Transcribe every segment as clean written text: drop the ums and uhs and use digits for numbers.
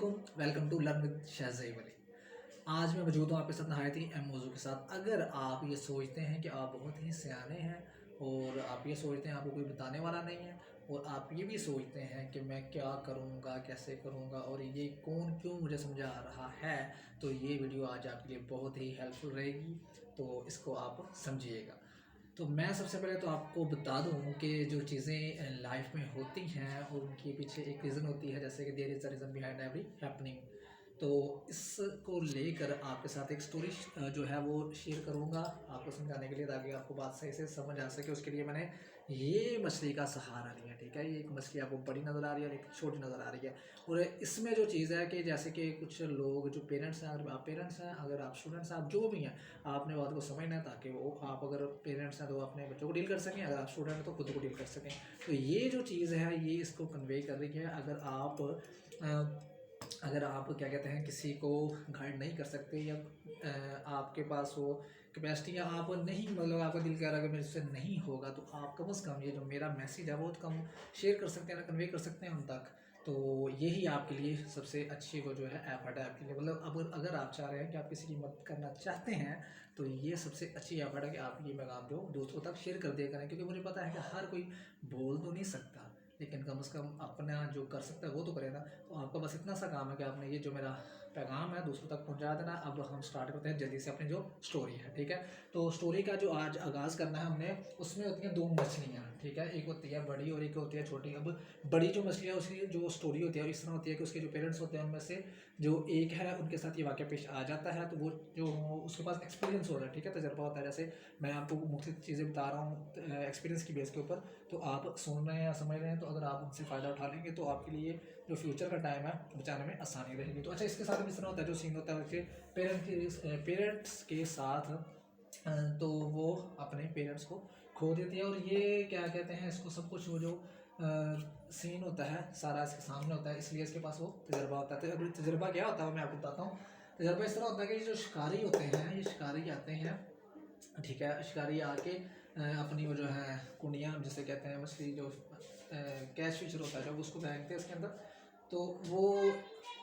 वालेकुम, welcome to learn with Shahzeb Ali. आज मैं मौजूद हूँ आपके साथ नहायत ही अहम मौजू के साथ। अगर आप ये सोचते हैं कि आप बहुत ही सियाने हैं और आप ये सोचते हैं आपको कोई बताने वाला नहीं है, और आप ये भी सोचते हैं कि मैं क्या करूँगा, कैसे करूँगा और ये कौन क्यों मुझे समझा रहा है, तो ये वीडियो आज आपके लिए बहुत ही हेल्पफुल रहेगी। तो इसको आप समझिएगा। तो मैं सबसे पहले तो आपको बता दूं कि जो चीज़ें लाइफ में होती हैं और उनके पीछे एक रीज़न होती है, जैसे कि there is a reason behind every happening. तो इसको लेकर आपके साथ एक स्टोरी जो है वो शेयर करूंगा आपको समझाने के लिए, ताकि आपको बात सही से समझ आ सके। उसके लिए मैंने ये मछली का सहारा लिया, ठीक है। ये एक मछली आपको बड़ी नज़र आ रही है और एक छोटी नज़र आ रही है। और इसमें जो चीज़ है कि जैसे कि कुछ लोग जो पेरेंट्स हैं, अगर आप पेरेंट्स हैं, अगर आप स्टूडेंट्स हैं, आप जो भी हैं, आपने बात को समझना है, ताकि वो आप अगर पेरेंट्स हैं तो अपने बच्चों को डील कर सकें, अगर आप स्टूडेंट हैं तो खुद को डील कर सकें। तो ये जो चीज़ है ये इसको कन्वे कर रही है। अगर आप क्या कहते हैं किसी को गाइड नहीं कर सकते, या आपके पास वो कैपेसिटी, या आप नहीं, मतलब आपका दिल कह रहा है कि मेरे से नहीं होगा, तो आप कम से कम ये जो मेरा मैसेज है बहुत कम शेयर कर सकते हैं ना, कन्वे कर सकते हैं उन तक। तो यही आपके लिए सबसे अच्छी वो जो है एफर्ट है आपके लिए। मतलब अब अगर आप चाह रहे हैं कि आप किसी की मदद करना चाहते हैं, तो ये सबसे अच्छी एफर्ट है कि आप ये पैगाम जो दोस्तों तक शेयर कर दिया करें। क्योंकि मुझे पता है कि हर कोई बोल तो नहीं सकता, लेकिन कम से कम अपना जो कर सकता है वो तो करे ना। तो आपका बस इतना सा काम है कि आपने ये जो मेरा पैगाम है दूसरों तक पहुंचा देना। अब हम स्टार्ट करते हैं जल्दी से अपनी जो स्टोरी है, ठीक है। तो स्टोरी का जो आज आगाज़ करना है हमने, उसमें होती हैं दो मछलियाँ, ठीक है। एक होती है बड़ी और एक होती है छोटी। अब बड़ी जो मछली है उसकी जो स्टोरी होती है इस तरह होती है कि उसके जो पेरेंट्स होते हैं उनमें से जो एक है उनके साथ ये वाक़या पेश आ जाता है। तो वो जो उसके पास एक्सपीरियंस हो रहा है, ठीक है, तजर्बा होता है। जैसे मैं आपको मुख्तलिफ चीज़ें बता रहा हूँ एक्सपीरियंस की बेस के ऊपर, तो आप सुन रहे हैं या समझ रहे हैं, तो अगर आप उनसे फ़ायदा उठा लेंगे तो आपके लिए जो फ्यूचर का टाइम है बचाने में आसानी रहेगी। तो अच्छा, इसके साथ इस तरह होता है, जो सीन होता है कि पेरेंट्स के साथ तो वो अपने पेरेंट्स को खो देती है। और ये क्या कहते हैं इसको, सब कुछ वो जो सीन होता है सारा इसके सामने होता है, इसलिए इसके पास वो तजर्बा होता है। तो अभी तजर्बा क्या होता है वो मैं आपको बताता हूँ। तजर्बा इस तरह होता है कि जो शिकारी होते हैं, ये शिकारी आते हैं, ठीक है। शिकारी आके अपनी वो जो है कुंडियाँ जिसे कहते हैं, मछली जो कैच फिशर होता है जब उसको फेंकते हैं इसके अंदर, तो वो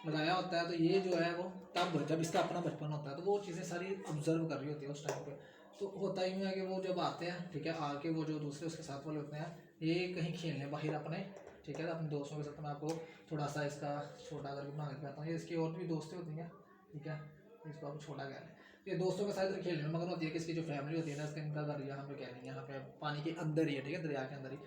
लगाया होता है। तो ये जो है वो तब जब इसका अपना बचपन होता है, तो वो चीज़ें सारी ऑब्जर्व कर रही होती है उस टाइम पे। तो होता ही है कि वो जब आते हैं, ठीक है, आके वो जो दूसरे उसके साथ वाले होते हैं, ये कहीं खेलने बाहर अपने, ठीक है, अपने दोस्तों के साथ। मैं आपको थोड़ा सा इसका छोटा करके बना के बताता हूँ। ये इसकी और भी दोस्तें होती हैं, ठीक है, इसको आप छोटा कह लें। ये दोस्तों के साथ इधर खेलने में मगन होती है कि इसकी जो फैमिली होती है ना, इसका इनका घर यहाँ पे कह लेंगे, यहाँ पे पानी के अंदर ही है, ठीक है, दरिया के अंदर ही।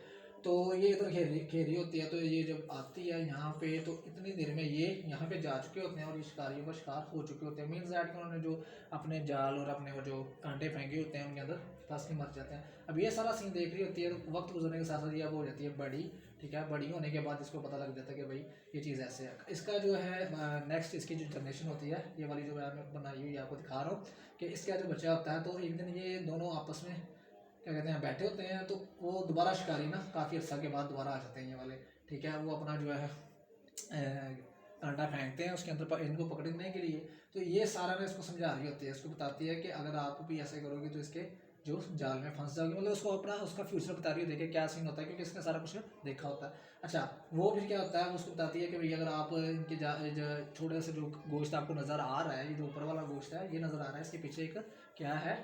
तो ये इधर खेल रही होती है। तो ये जब आती है यहाँ पे, तो इतनी देर में ये यहाँ पे जा चुके होते हैं और ये शिकारियों का शिकार हो चुके होते हैं। मीन्स दैट कि उन्होंने जो अपने जाल और अपने वो जो कांटे फेंके होते हैं उनके अंदर फंस के मर जाते हैं। अब ये सारा सीन देख रही होती है, तो वक्त गुजरने के साथ साथ ये अब हो जाती है बड़ी, ठीक है। बड़ी होने के बाद इसको पता लग जाता है कि भाई ये चीज़ ऐसे है। इसका जो है नेक्स्ट इसकी जो जनरेशन होती है, ये वाली जो मैं बनाई हुई आपको दिखा रहा हूँ, कि इसका जो बच्चा होता है, तो एक दिन ये दोनों आपस में क्या कहते हैं बैठे होते हैं। तो वो दोबारा शिकारी ना काफ़ी अर्सा के बाद दोबारा आ जाते हैं ये वाले, ठीक है। वो अपना जो है कांटा फेंकते हैं उसके अंदर इनको पकड़ने के लिए। तो ये सारा ना इसको समझा रही होती है, इसको बताती है कि अगर आप भी ऐसे करोगे तो इसके जो जाल में फंस जाओगे। मतलब उसको अपना उसका फ्यूचर बता रही है, देखे क्या सीन होता है, क्योंकि इसने सारा कुछ देखा होता है। अच्छा, वो फिर क्या होता है, वो उसको बताती है कि भाई अगर आप इनके जो छोटे से जो गोश्त आपको नज़र आ रहा है, ये जो ऊपर वाला गोश्त है ये नज़र आ रहा है, इसके पीछे एक क्या है,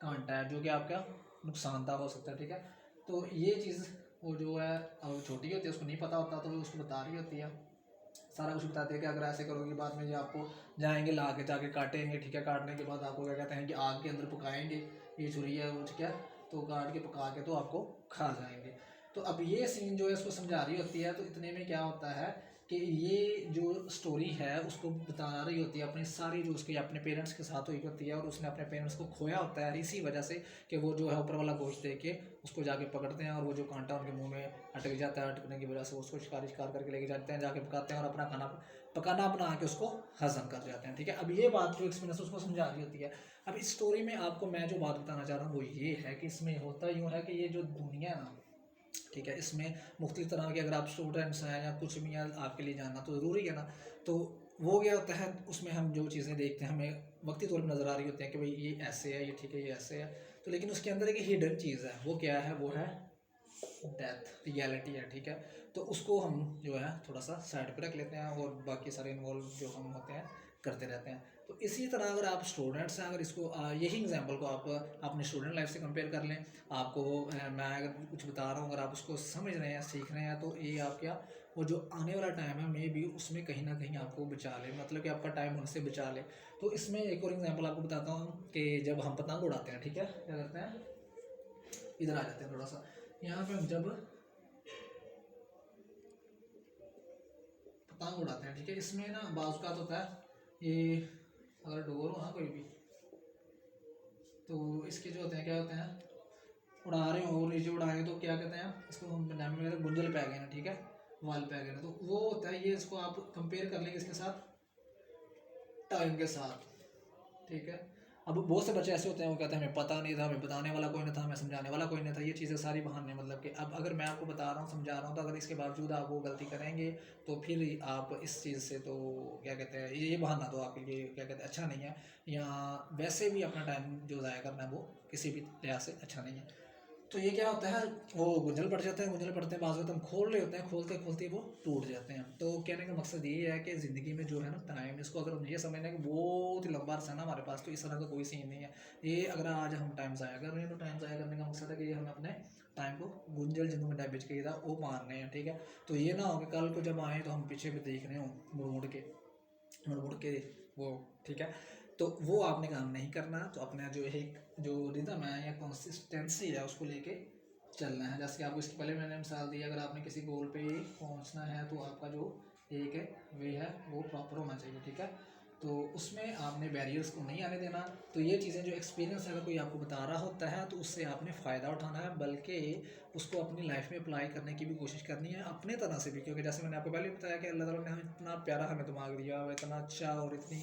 कांटा है, जो कि आपका नुकसानदायक हो सकता है, ठीक है। तो ये चीज़ वो जो है अब छोटी होती है, उसको नहीं पता होता, तो वो उसको बता रही होती है, सारा कुछ बताते हैं कि अगर ऐसे करोगे बाद में ये आपको जाएंगे ला के जाके काटेंगे, ठीक है। काटने के बाद आपको क्या कहते हैं कि आग के अंदर पकाएंगे, ये छुरी है वो क्या, तो काट के पका के तो आपको खा जाएंगे। तो अब ये सीन जो है उसको समझा रही होती है। तो इतने में क्या होता है कि ये जो स्टोरी है उसको बता रही होती है अपनी सारी, जो उसकी अपने पेरेंट्स के साथ हुई होती है, और उसने अपने पेरेंट्स को खोया होता है इसी वजह से कि वो जो है ऊपर वाला गोश्त दे के उसको जाके पकड़ते हैं, और वो जो कांटा उनके मुंह में अटक जाता है, अटकने की वजह से उसको शिकार करके लेके जाते हैं, जाके पकाते हैं और अपना खाना पकाना बना के उसको हजम कर जाते हैं, ठीक है। अब ये बात जो एक्सपीरियंस उसको समझा रही होती है। अब इस स्टोरी में आपको मैं जो बात बताना चाह रहा हूँ वो ये है कि इसमें होता यूँ है कि ये जो दुनिया है ना, ठीक है, इसमें मुख्तलिफ तरह के, अगर आप स्टूडेंट्स हैं या कुछ भी है, आपके लिए जानना तो ज़रूरी है ना। तो वो क्या होता है, उसमें हम जो चीज़ें देखते हैं हमें वक्ती तौर पर नज़र आ रही होती हैं कि भाई ये ऐसे है, ये ठीक है, ये ऐसे है। तो लेकिन उसके अंदर एक हिडन चीज़ है, वो क्या है, वो है डेथ रियलिटी है, ठीक है। तो उसको हम जो है थोड़ा सा साइड पे रख लेते हैं और बाकी सारे इन्वॉल्व जो हम होते हैं करते रहते हैं। तो इसी तरह अगर आप स्टूडेंट्स हैं, अगर इसको यही एग्जांपल को आप अपने स्टूडेंट लाइफ से कंपेयर कर लें, आपको मैं अगर कुछ बता रहा हूँ, अगर आप उसको समझ रहे हैं, सीख रहे हैं, तो ये आप क्या, वो जो आने वाला टाइम है मे भी उसमें कहीं ना कहीं आपको बचा ले, मतलब कि आपका टाइम उनसे बचा ले। तो इसमें एक और एग्जांपल आपको बताता हूँ कि जब हम पतंग उड़ाते हैं, ठीक है, क्या करते हैं, इधर आ जाते हैं थोड़ा सा, यहाँ पे हम जब पतंग उड़ाते हैं, ठीक है, इसमें ना बाज़ होता है ये, अगर डोर हो ना कोई भी, तो इसके जो होते हैं क्या होते हैं, उड़ा रहे हो और नीचे उड़ा रहे हो तो क्या कहते हैं इसको, हम पंजाबी में कहते हैं गुंजल पै गए ना, ठीक है, वाल पै गए ना, तो वो होता है ये, इसको आप कंपेयर कर लेंगे इसके साथ, टाइम के साथ, ठीक है। अब बहुत से बच्चे ऐसे होते हैं, वो कहते हैं हमें पता नहीं था, हमें बताने वाला कोई नहीं था, हमें समझाने वाला कोई नहीं था, ये चीज़ें सारी बहाने, मतलब कि अब अगर मैं आपको बता रहा हूँ, समझा रहा हूँ, तो अगर इसके बावजूद आप वो गलती करेंगे तो फिर आप इस चीज़ से, तो क्या कहते हैं, ये बहाना तो आपके लिए क्या कहते हैं अच्छा नहीं है, या वैसे भी अपना टाइम जो ज़ाया करना है वो किसी भी लिहाज से अच्छा नहीं है। तो ये क्या होता है, वो गुंजल पड़ जाते हैं, गुंजल पड़ते हैं, बाज़ हम खोल रहे होते हैं, खोलते खोलते वो टूट जाते हैं। तो कहने का मकसद ये है कि ज़िंदगी में जो है ना टाइम, इसको अगर हम ये समझना है कि बहुत ही लंबा अरसा है ना हमारे पास, तो इस तरह का कोई सीन नहीं है। ये अगर आज हम टाइम ज़ाया कर रहे हैं, तो टाइम ज़ाया करने का मकसद है कि ये हमें अपने टाइम को गुंजल जिन्हों में डैमेज किया था वो मारने हैं, ठीक है। तो ये ना हो कि कल को जब आए तो हम पीछे भी देख रहे हो मुड़ मुड़ के वो, ठीक है। तो वो आपने काम नहीं करना, तो अपना जो एक जो रिदम है या कंसिस्टेंसी है उसको लेके चलना है। जैसे कि आपको इसके पहले मैंने मिसाल दी, अगर आपने किसी गोल पे पहुंचना है तो आपका जो एक है वे है वो प्रॉपर होना चाहिए, ठीक है। तो उसमें आपने बैरियर्स को नहीं आने देना। तो ये चीज़ें जो एक्सपीरियंस अगर कोई आपको बता रहा होता है तो उससे आपने फ़ायदा उठाना है, बल्कि उसको अपनी लाइफ में अप्लाई करने की भी कोशिश करनी है अपने तरह से भी, क्योंकि जैसे मैंने आपको पहले बताया कि अल्लाह ताला ने हमें इतना प्यारा हमें दिमाग दिया और इतना अच्छा और इतनी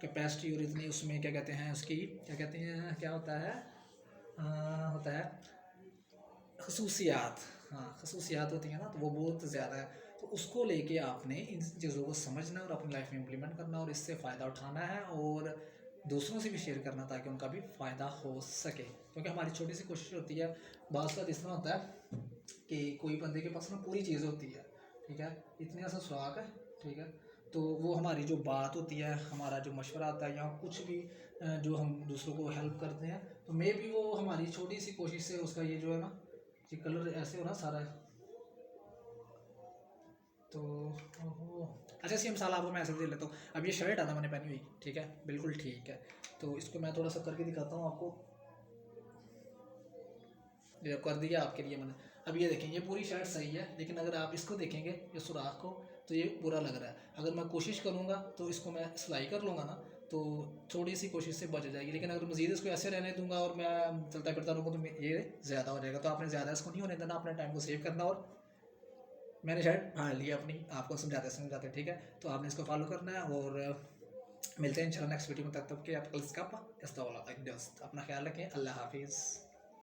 कैपेसिटी और इतनी उसमें क्या कहते हैं उसकी क्या कहते हैं क्या होता है होता है खसूसियात, हाँ खसूसियात होती हैं ना, तो वो बहुत ज़्यादा है। तो उसको लेके आपने इन चीज़ों को समझना और अपनी लाइफ में इम्प्लीमेंट करना और इससे फ़ायदा उठाना है और दूसरों से भी शेयर करना ताकि उनका भी फ़ायदा हो सके, क्योंकि हमारी छोटी सी कोशिश होती है। बात इस तरह होता है कि कोई बंदे के पास ना पूरी चीज़ होती है, ठीक है, इतने सा सुराग है, ठीक है, तो वो हमारी जो बात होती है, हमारा जो मशवरा आता है या कुछ भी जो हम दूसरों को हेल्प करते हैं, तो मे भी वो हमारी छोटी सी कोशिश से उसका ये जो है ना, ये कलर ऐसे हो रहा सारा है। तो ओहो, अच्छा सी मिसाल आपको मैं ऐसे दे लेता हूँ। अब ये शर्ट है ना मैंने पहनी हुई, ठीक है, बिल्कुल ठीक है। तो इसको मैं थोड़ा सा करके दिखाता हूँ आपको, ये कर दिया आपके लिए मैंने। अब ये देखें, ये पूरी शर्ट सही है, लेकिन अगर आप इसको देखेंगे ये सुराख को, तो ये बुरा लग रहा है। अगर मैं कोशिश करूँगा तो इसको मैं सिलाई कर लूँगा ना, तो थोड़ी सी कोशिश से बच जाएगी, लेकिन अगर मज़ीद इसको ऐसे रहने दूंगा और मैं चलता फिरता रहूँगा तो ये ज़्यादा हो जाएगा। तो आपने ज़्यादा इसको नहीं होने देना, अपने टाइम को सेव करना। और मैंने शर्ट हाँ ली अपनी, आपको समझाते समझाते, ठीक है। तो आपने इसको फॉलो करना है और मिलते हैं इंशाल्लाह नेक्स्ट वीडियो में। तब तक के आप कल इसका अपना ख्याल रखें। अल्लाह हाफिज़।